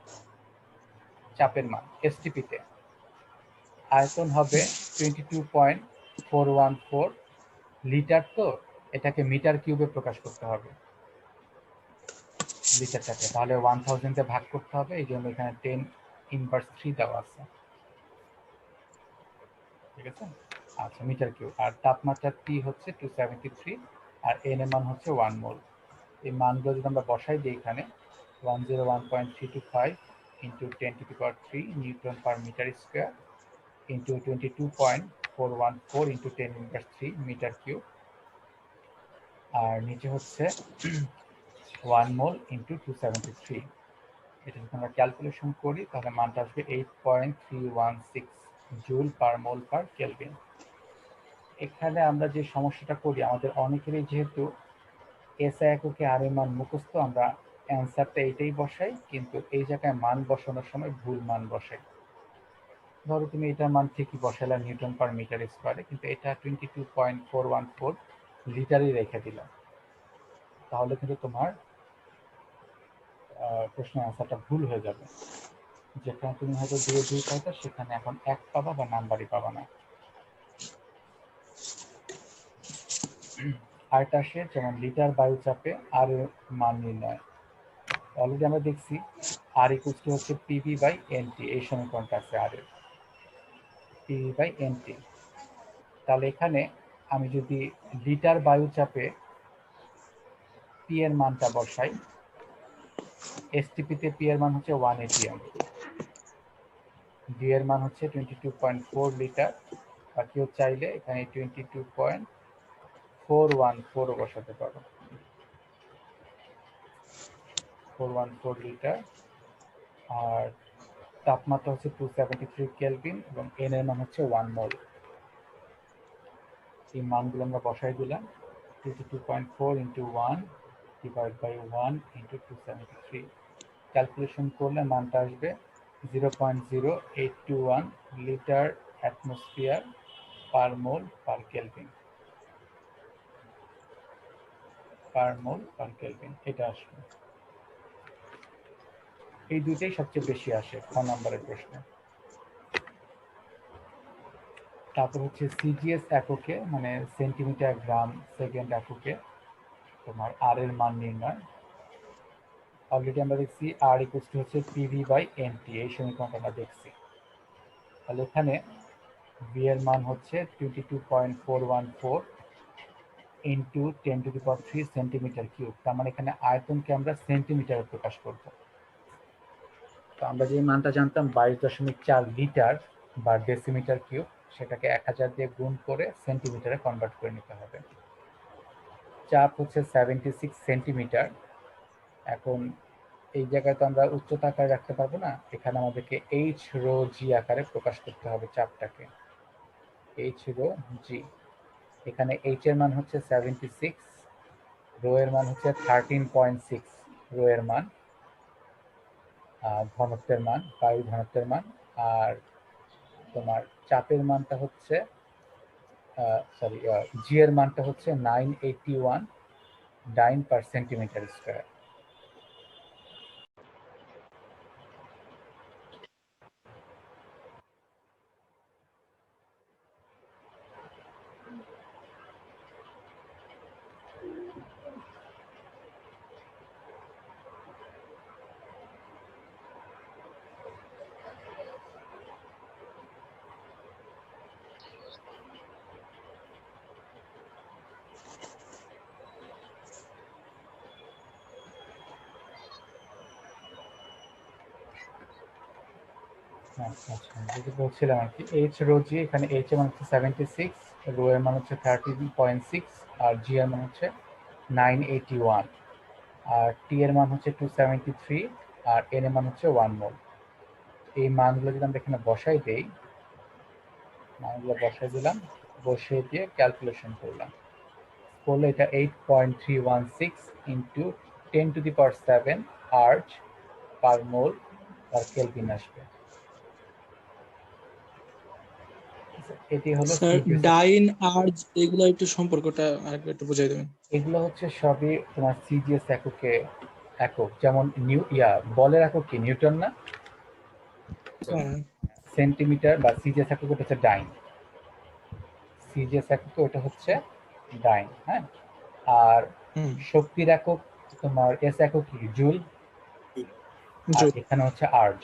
চাপের মান এসটিপিতে। আয়তন হবে 22.414 লিটার। তো এটাকে মিটার কিউবে প্রকাশ করতে হবে লিটারটাকে, তাহলে 1000 দিয়ে ভাগ করতে হবে, এই জন্য এখানে 10⁻³ দেওয়া আছে, ঠিক আছে? আচ্ছা, মিটার কিউব। আর তাপমাত্রা টি হচ্ছে 273, আর এন এর মান হচ্ছে 1 মোল। এই মানগুলো যদি আমরা বসাই দিই এখানে, 101.325 into 10⁻³ newton per metre square into 22.414 into 10⁻³ metre cube, আর নিচে হচ্ছে 1 মোল ইন্টু 273। এটা যদি আমরা ক্যালকুলেশন করি তাহলে মানটা আসবে 8.316 joule per mole per kelvin. এখানে আমরা যে সমস্যাটা করি, আমাদের অনেকেরই যেহেতু এসআই এককে আর এর মান মুখস্থ, আমরা অ্যান্সারটা এইটাই বসাই, কিন্তু এই জায়গায় মান বসানোর সময় ভুল মান বসাই। ধরো তুমি এটার মান ঠিকই বসালে নিউটন পার মিটার স্কোয়ারে, কিন্তু এটা 22.414 লিটারই রেখে দিলাম, তাহলে কিন্তু তোমার প্রশ্নের আনসারটা ভুল হয়ে যাবে। যেখানে তুমি হয়তো 2 পাইতো সেখানে এখন 1 পাবা বা নাম্বারই পাবা না। আরেকটা আসে যেমন লিটার বায়ু চাপে আর এর মান নির্ণয়। অলরেডি আমরা দেখছি আর ইকুয়ালস টু হচ্ছে পিভি বাই এনটি, এই সমীকরণটা আছে আর এর পিভি বাই এনটি। তাহলে এখানে আমি যদি লিটার বায়ু চাপে পি এর মানটা বসাই, এসটিপিতে পি এর মান হচ্ছে 1 এটিএম, ডি এর মান হচ্ছে 22.4 লিটার, বা কেউ চাইলে এখানে 22.414 বসাতে পারো, 414 লিটার। আর তাপমাত্রা হচ্ছে 273 কেলভিন এবং এন এর মান হচ্ছে 1 মোল। এই মানগুলো আমরা বসাই দিলাম, 22.4 into 1 divide by 1 into 273। Calculation করলে মানটা আসবে 0.0821 litre atmosphere per mole per kelvin, per mole per kelvin এটা আসবে। এই দুইটাই সবচেয়ে বেশি আসে খ নম্বরের প্রশ্নে। তারপর হচ্ছে সিজিএস এককে মানে সেন্টিমিটার গ্রাম সেকেন্ড এককে তোমার আর এর মান নির্ণয়। অলরেডি আমরা দেখছি আর ইকুয়ালস টু হচ্ছে পিভি বাই এনটি, এই সমীকরণটা আমরা দেখছি। তাহলে এখানে ভি এর মান হচ্ছে 22.414 ইন্টু 10⁻³ সেন্টিমিটার কিউব। তার মানে এখানে আয়তনকে আমরা সেন্টিমিটারে প্রকাশ করব। তো আমরা যে মানটা জানতাম 22.4 লিটার বা ডেসিমিটার কিউব, সেটাকে 1000 দিয়ে গুণ করে সেন্টিমিটারে কনভার্ট করে নিতে হবে। চাপ হচ্ছে 76 সেন্টিমিটার। এখন এই জায়গায় তো আমরা উচ্চতা আকারে রাখতে পারবো না, এখানে আমাদেরকে এইচ রো জি আকারে প্রকাশ করতে হবে চাপটাকে, এইচ রো জি। এখানে এইচ এর মান হচ্ছে 76, রো এর মান হচ্ছে 13.6, রো এর মান ঘনত্বের মান, বায়ু ঘনত্বের মান। আর তোমার চাপের মানটা হচ্ছে সরি জি এর মানটা হচ্ছে 981 ডাইন পার সেন্টিমিটার স্কোয়ার। আচ্ছা আচ্ছা, যেটা বলছিলাম আর কি, এইচ রো জি, এখানে এইচ এর মান হচ্ছে 76, রো এর মান হচ্ছে 13.6, আর জি এর মান হচ্ছে 981, আর টি এর মান হচ্ছে 273, আর এন এর মান হচ্ছে 1 মোল। এই মানগুলো যদি আমরা এখানে বসাই দেই, মানগুলো বসাই দিলাম, বসিয়ে দিয়ে ক্যালকুলেশন করলাম, করলে এটা 8.316 ইন্টু 10⁻⁷ আর্চ পার মোল পার কেলভিন আসবে। এটি হলো স্যার CGS। ডাইন আর্জ এগুলো একটু সম্পর্কটা আরেকবার একটু বুঝাই দেবেন। এগুলো হচ্ছে সবই তোমার সিজিএস এককে একক। যেমন বলের একক কি নিউটন না, হ্যাঁ। সেন্টিমিটার বা সিজিএস একক ওটা হচ্ছে ডাইন, সিজিএস একক ওটা হচ্ছে ডাইন, হ্যাঁ। আর হুম। শক্তির একক তোমার এস একক কি জুল, আর এখানে হচ্ছে আর্জ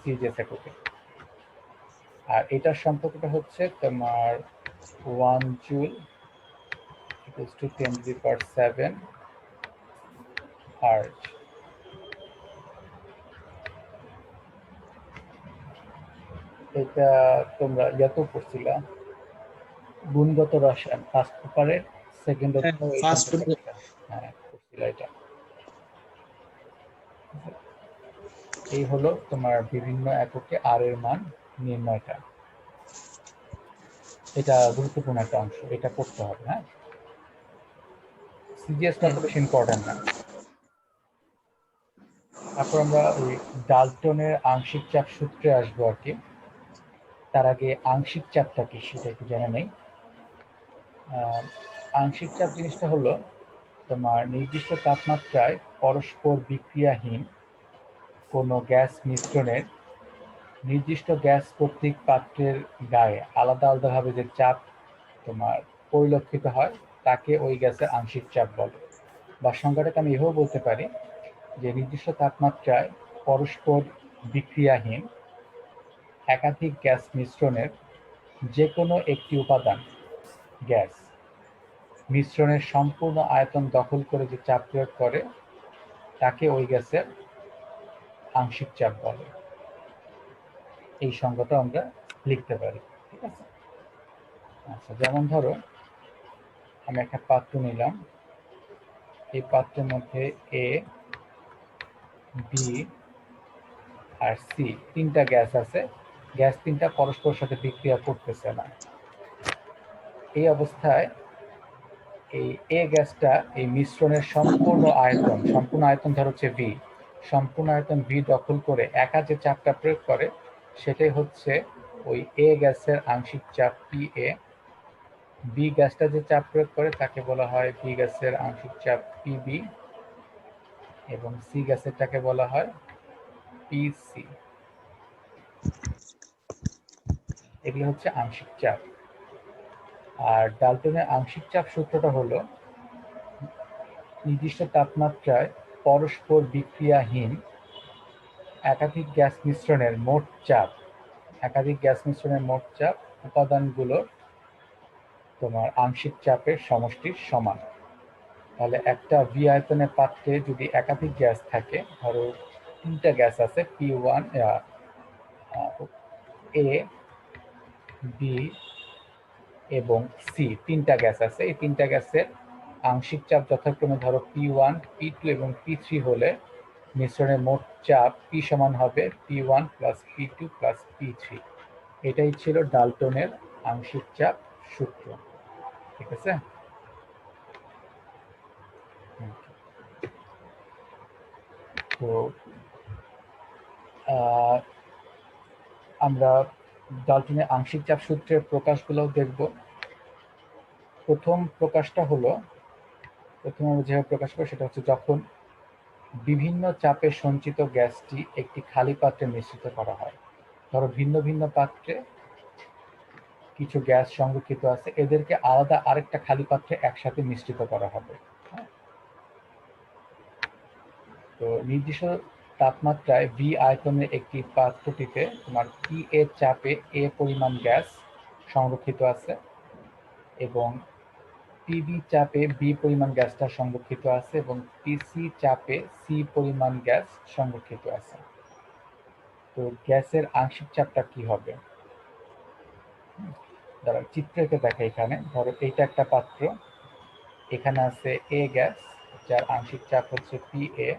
সিজিএস এককে। আর এটার সম্পর্কটা হচ্ছে তোমার 1 জুল ইকুয়ালস টু 10⁻⁷ আর্জ। এটা তোমরা ইয়াতেও পড়ছিলা, গুণগত রসায়ন ফার্স্ট পেপারের সেকেন্ড হ্যাঁ, অধ্যায় এই ফার্স্ট সম্পর্কে হ্যাঁ পড়ছিলা এটা। এই হলো তোমার বিভিন্ন এককে আর এর মান নির্ণয়টা। এটা গুরুত্বপূর্ণ একটা অংশ, এটা পড়তে হবে, হ্যাঁ। সিজিএস টা তো বেশি ইম্পর্টেন্ট না। তারপর আমরা ওই ডাল্টনের আংশিক চাপ সূত্রে আসবো আর কি। তার আগে আংশিক চাপটা কি সেটা একটু জেনে নেই। আংশিক চাপ জিনিসটা হলো তোমার নির্দিষ্ট তাপমাত্রায় পরস্পর বিক্রিয়াহীন কোনো গ্যাস মিশ্রণের নির্দিষ্ট গ্যাস কর্তৃক পাত্রের গায়ে আলাদা আলাদাভাবে যে চাপ তোমার পরিলক্ষিত হয় তাকে ওই গ্যাসের আংশিক চাপ বলে। বা সংজ্ঞাটাকে আমি এভাবেও বলতে পারি যে নির্দিষ্ট তাপমাত্রায় পরস্পর বিক্রিয়াহীন একাধিক গ্যাস মিশ্রণের যে কোনো একটি উপাদান গ্যাস মিশ্রণের সম্পূর্ণ আয়তন দখল করে যে চাপ প্রয়োগ করে তাকে ওই গ্যাসের আংশিক চাপ বলে। এই সংজ্ঞাটা আমরা লিখতে পারি, ঠিক আছে? আচ্ছা, যেমন ধরো আমি একটা পাত্র নিলাম, এই পাত্রের মধ্যে এ, বি আর সি তিনটা গ্যাস আছে। গ্যাস তিনটা পরস্পর সাথে বিক্রিয়া করতেছে না। এই অবস্থায় এই এ গ্যাসটা এই মিশ্রণের সম্পূর্ণ আয়তন ধর হচ্ছে ভি, সম্পূর্ণ আয়তন ভি দখল করে একা যে চাপটা প্রয়োগ করে সেটাই হচ্ছে ওই এ গ্যাসের আংশিক চাপ পি এ। বি গ্যাসটা যে চাপ প্রয়োগ করে তাকে বলা হয় বি গ্যাসের আংশিক চাপ পিবি এবং সি গ্যাসেরটাকে বলা হয় পিসি। এগুলো হচ্ছে আংশিক চাপ। আর ডাল্টনের আংশিক চাপ সূত্রটা হলো নির্দিষ্ট তাপমাত্রায় পরস্পর বিক্রিয়াহীন একাধিক গ্যাস মিশ্রণের মোট চাপ উপাদানগুলোর তোমার আংশিক চাপের সমষ্টির সমান। তাহলে একটা ভি আয়তনের পাত্রে যদি একাধিক গ্যাস থাকে, ধরো তিনটা গ্যাস আছে P1 এ, বি এবং সি, তিনটা গ্যাস আছে। এই তিনটা গ্যাসের আংশিক চাপ যথাক্রমে ধরো P1, P2 এবং P3 হলে মিশ্রণের মোট চাপ P সমান হবে P1 plus P2 plus P3। এটাই ছিল ডাল্টনের আংশিক চাপ সূত্র, ঠিক আছে? তো আমরা ডাল্টনের আংশিক চাপ সূত্রের প্রকাশগুলো দেখব। প্রথমে আমরা যেভাবে প্রকাশ করি সেটা হচ্ছে যখন বিভিন্ন চাপে সঞ্চিত গ্যাসটি একটি খালি পাত্রে মিশ্রিত করা হয়। ধরো ভিন্ন ভিন্ন পাত্রে কিছু গ্যাস সংরক্ষিত আছে, এদেরকে আলাদা আরেকটা খালি পাত্রে একসাথে মিশ্রিত করা হবে। তো নির্দিষ্ট তাপমাত্রায় ভি আয়তনের একটি পাত্রটিতে তোমার পি এ চাপে এ পরিমাণ গ্যাস সংরক্ষিত আছে এবং পিবি চাপে বি পরিমাণ গ্যাসটা সংরক্ষিত আছে এবং পিসি চাপে সি পরিমাণ গ্যাস সংরক্ষিত আছে। তো গ্যাসের আংশিক চাপটা কি হবে? ধরো চিত্রকে দেখা, এখানে ধরো এইটা একটা পাত্র, এখানে আছে এ গ্যাস যার আংশিক চাপ হচ্ছে পি এ।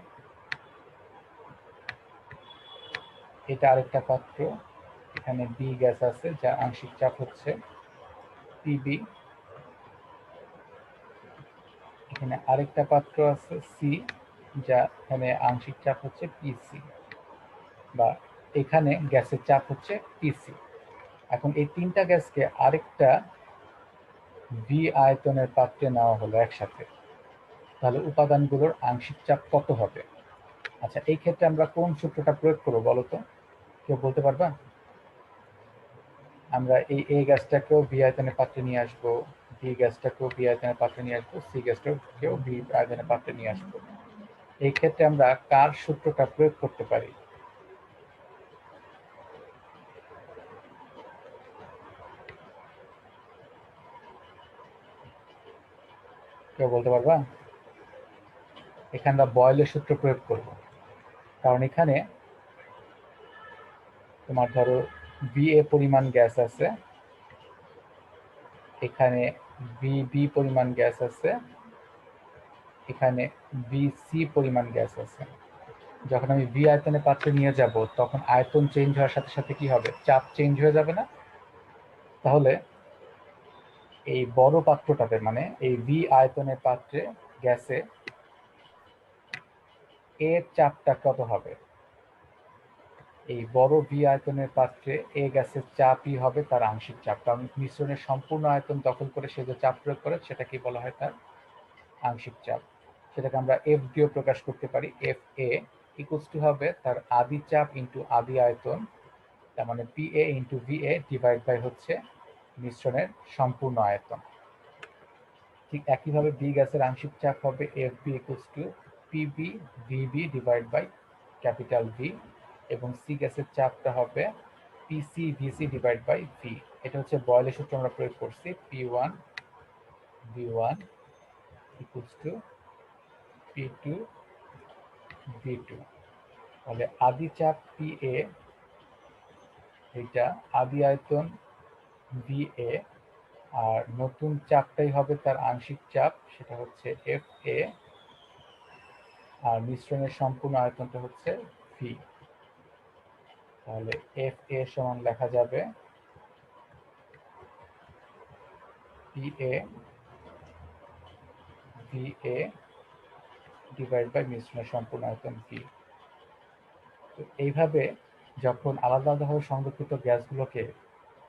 এটা আরেকটা পাত্র, এখানে বি গ্যাস আছে যার আংশিক চাপ হচ্ছে পিবি। এখানে আরেকটা পাত্র আছে সি, যা এখানে আংশিক চাপ হচ্ছে পিসি, বা এখানে গ্যাসের চাপ হচ্ছে পিসি। এখন এই তিনটা গ্যাসকে আরেকটা ভি আয়তনের পাত্রে নেওয়া হলো একসাথে, তাহলে উপাদানগুলোর আংশিক চাপ কত হবে? আচ্ছা, এই ক্ষেত্রে আমরা কোন সূত্রটা প্রয়োগ করবো বলো তো, কেউ বলতে পারবা? আমরা এই এ গ্যাসটাকেও ভি আয়তনের পাত্রে নিয়ে আসবো, বি গ্যাসটাকেও ভি আয়তনের পাত্রে নিয়ে আসবো, সি গ্যাসটাকেও ভি আয়তনের পাত্রে নিয়ে আসবো। এই ক্ষেত্রে আমরা কার সূত্রটা প্রয়োগ করতে পারি? কেউ বলতে পারবা? এখানে আমরা বয়েলের সূত্র প্রয়োগ করব, কারণ এখানে তোমার ধরো বি এ পরিমাণ গ্যাস আছে, এখানে বি পরিমাণ গ্যাস আছে, এখানে বি সি পরিমাণ গ্যাস আছে। যখন আমি ভি আয়তনের পাত্রে নিয়ে যাব তখন আয়তন চেঞ্জ হওয়ার সাথে সাথে কি হবে? চাপ চেঞ্জ হয়ে যাবে না? তাহলে এই বড় পাত্রটাতে, মানে এই ভি আয়তনের পাত্রে গ্যাসে এর চাপটা কত হবে? এই বড় ভি আয়তনের পাত্রে এ গ্যাসের চাপই হবে তার আংশিক চাপ, কারণ মিশ্রণের সম্পূর্ণ আয়তন দখল করে সে যে চাপ প্রয়োগ করে সেটাকে বলা হয় তার আংশিক চাপ। সেটাকে আমরা এফ দিয়েও প্রকাশ করতে পারি। এফ এ ইকুয়ালস টু হবে তার আদি চাপ ইন্টু আদি আয়তন, তার মানে P A into V A divide by হচ্ছে মিশ্রণের সম্পূর্ণ আয়তন। ঠিক একইভাবে বি গ্যাসের আংশিক চাপ হবে F B equals to P B V B divide by capital V, এবং সি গ্যাসের চাপটা হবে P C V C divide by V. এটা হচ্ছে বয়েলের সূত্র আমরা প্রয়োগ করছি, P one V one equals to P two V two. তাহলে আদি চাপ পি এ, এটা আদি আয়তন ভি এ, আর নতুন চাপটাই হবে তার আংশিক চাপ, সেটা হচ্ছে এফ এ, আর মিশ্রণের সম্পূর্ণ আয়তনটা হচ্ছে ভি। তাহলে এফ এ সমান লেখা যাবে P A V A divide by মিশ্রণের সম্পূর্ণ আয়তন ভি। তো এইভাবে যখন আলাদা আলাদাভাবে সংরক্ষিত গ্যাসগুলোকে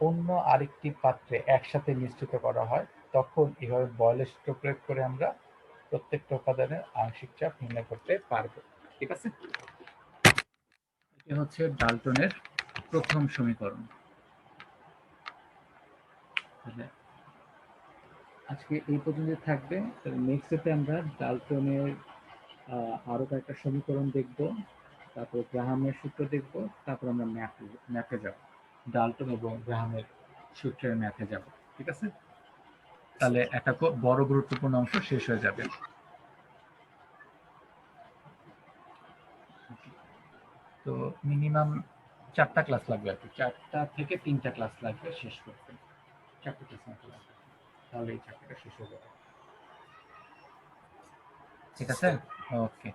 অন্য আরেকটি পাত্রে একসাথে মিশ্রিত করা হয়, তখন এইভাবে বয়েলের সূত্র প্রয়োগ করে আমরা প্রত্যেকটা উপাদানের আংশিক চাপ নির্ণয় করতে পারবো। ঠিক আছে, এটা হচ্ছে ডাল্টনের প্রথম সমীকরণ। তাহলে আজকে এই পর্যন্ত থাকবে। নেক্সট ডেতে আমরা ডাল্টনের আরো কয়েকটা সমীকরণ দেখব, তারপর গ্রাহামের সূত্র দেখব, তারপর আমরা ম্যাথে যাব, ডাল্টন এবং গ্রাহামের সূত্রের ম্যাথে যাব। ঠিক আছে, তাহলে একটা বড় গুরুত্বপূর্ণ অংশ শেষ হয়ে যাবে। তো মিনিমাম 4টা ক্লাস লাগবে আর কি, 4টা থেকে 3টা ক্লাস লাগবে শেষ করতে, 4টা ক্লাস মতো লাগবে, তাহলে এই চ্যাপ্টারটা শেষ হয়ে যাবে। ঠিক আছে, ওকে।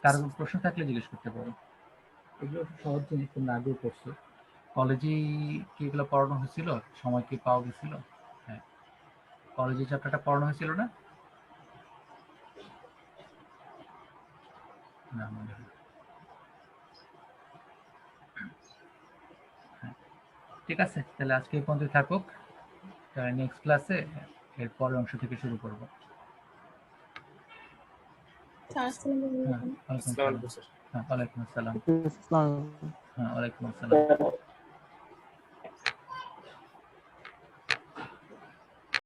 কারো প্রশ্ন থাকলে জিজ্ঞেস করতে পারো। এগুলো সহজ জিনিস, তোমরা আগেও পড়ছো, কলেজেই কি এগুলো পড়ানো হয়েছিল, সময় কি পাওয়া গেছিল? হ্যাঁ, কলেজে চ্যাপ্টারটা পড়ানো হয়েছিল না? না মনে হয়। হ্যাঁ, ঠিক আছে, তাহলে আজকে এই পর্যন্ত থাকুক, নেক্সট ক্লাসে এর পরের অংশ থেকে শুরু করবো। হ্যাঁ, ওয়ালাইকুম আসসালামু আসসালাম। আলাইকুম স্যার। হ্যাঁ, ওয়ালাইকুম আসসালাম। আসসালামু আলাইকুম। হ্যাঁ, ওয়ালাইকুম আসসালাম।